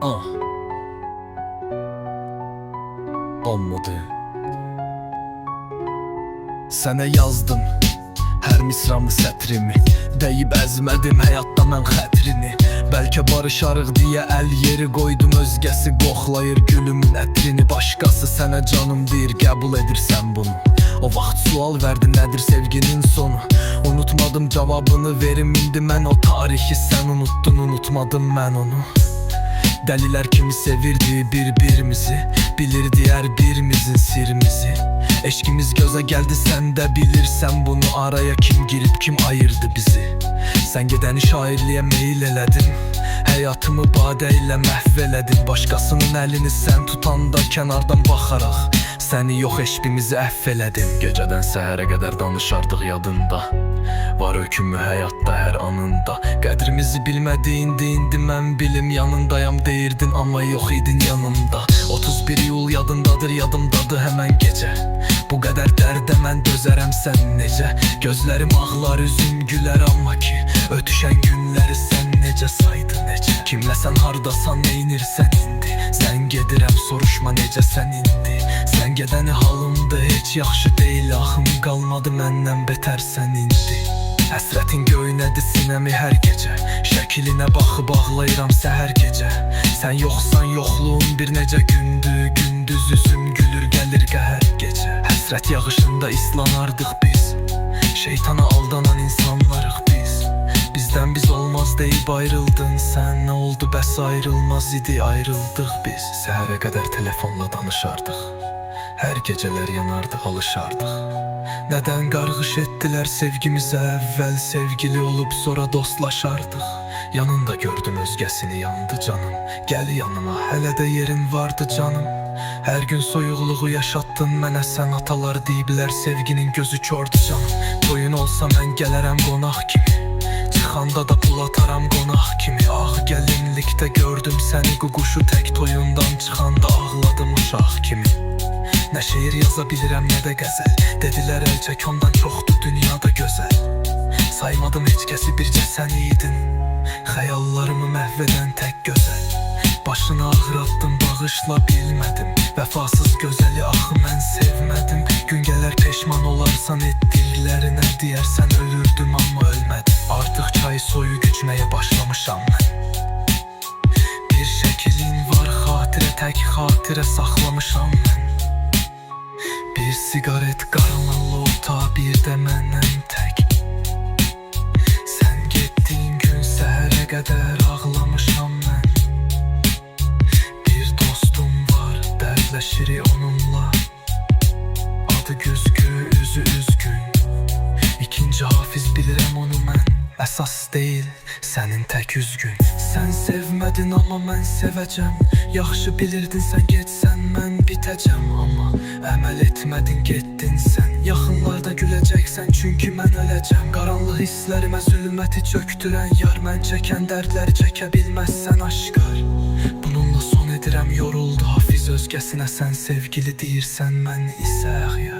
Ah, olmadı. Sənə yazdım hər misramlı sətrimi, deyib əzmədim həyatda mən xətrini. Bəlkə barışarıq deyə əl yeri qoydum, özgəsi qoxlayır gülümün ətrini. Başqası sənə canım deyir, qəbul edirsən bunu. O vaxt sual verdi, nədir sevginin sonu? Unutmadım cavabını verim indi mən, o tarixi sən unuttun, unutmadım mən onu. Dəlilər kimi sevirdi bir-birimizi, bilirdi hər birimizin sirimizi. Eşkimiz gözə gəldi, sən də bilirsən bunu. Araya kim girib kim ayırdı bizi? Sən gedəni şairliyə meyil elədin, həyatımı badə ilə məhv elədin. Başqasının əlini sən tutanda kənardan baxaraq səni yox eşqimizi əhv elədim. Gecədən səhərə qədər danışardıq yadında, var hökmü həyatda hər anında. Qədrimizi bilmədiyin indi mən bilim yanındayam deyirdin, amma yox idin yanımda. 31 iyul yadındadır, yadımdadır həmən gecə. Bu qədər dərdə mən dözərəm, sən necə? Gözlərim ağlar, üzüm gülər, amma ki ötüşən günləri sən necə saydın, necə? Kimləsən, hardasan, neynirsən indi? Sən gedirəm, soruşma necəsən indi? Sən gedəni halımda heç yaxşı deyil, axım qalmadı məndən betərsən indi. Həsrətin göynədi sinəmi hər gecə, şəkilinə baxıb ağlayıram səhər gecə. Sən yoxsan, yoxluğun bir necə gündür, gündüz üzüm gülür, gəlir qəhər gecə. Həsrət yağışında islanardıq biz, şeytana aldanan insanlarıq biz. Bizdən biz olmaz deyib ayrıldın sən, nə oldu bəs ayrılmaz idi, ayrıldıq biz. Səhərə qədər telefonla danışardıq, hər gecələr yanardıq, alışardıq. Nədən qarğış etdilər sevgimizə, əvvəl sevgili olub sonra dostlaşardıq. Yanında gördüm özgəsini, yandı canım, gəl yanıma, hələ də yerin vardı canım. Hər gün soyuqluğu yaşatdın mənə sən, atalar deyiblər sevginin gözü kördü canım. Toyun olsa mən gələrəm qonaq kimi, çıxanda da pul ataram qonaq kimi. Ağ gəlinlikdə gördüm səni, quşu tək toyundan çıxanda ağladım uşaq kimi. Nə şeir yaza bilirəm, nə də qəzəl, dedilər əl çək ondan çoxdur dünyada gözəl. Saymadım heç kəsi, bircə sən idin, xəyallarımı məhv edən tək gözəl. Başını ağratdım, bağışla bilmədim, vəfasız gözəli axı mən sevmədim. Gün gələr peşman olarsan etdiklərinə, deyərsən ölürdüm amma ölmədim. Artıq çayı soyu gücməyə başlamışam mən. Bir şəkilin var xatirə, tək xatirə saxlamışam mən. Bir sigaret qaranlı ota, bir də məndən tək. Sən getdiyin gün səhərə qədər ağlamışam mən. Bir dostum var, dərdləşirik onunla, adı güzgü, üzü üzgün. İkinci Hafiz bilirəm onu mən, əsas deyil sənin tək üzgün. Sən sevmədin amma mən sevəcəm, yaxşı bilirdin sən getsən mən bitəcəm. Amma əməl etmədin, getdin sən, yaxınlarda güləcəksən çünki mən öləcəm. Qaranlıq hisslərimə zülməti çöktürən yar, mən çəkən dərdləri çəkə bilməzsən aşkar. Bununla son edirəm, yoruldu Hafiz özgəsinə, sən sevgili deyirsən, mən isə əxyar.